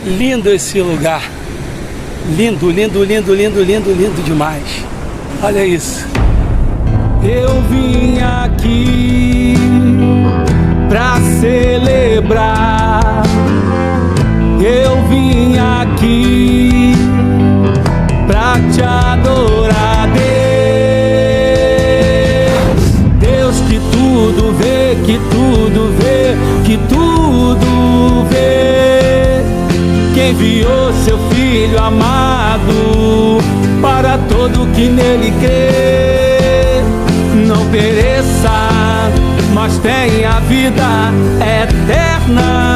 Lindo esse lugar. Lindo, lindo, lindo, lindo, lindo, lindo demais. Olha isso. Eu vim aqui pra celebrar. Eu vim aqui pra te adorar, Deus. Deus que tudo vê, que tudo vê, que tudo vê. Que enviou seu Filho amado para todo que nele crê. Não pereça, mas tenha vida eterna.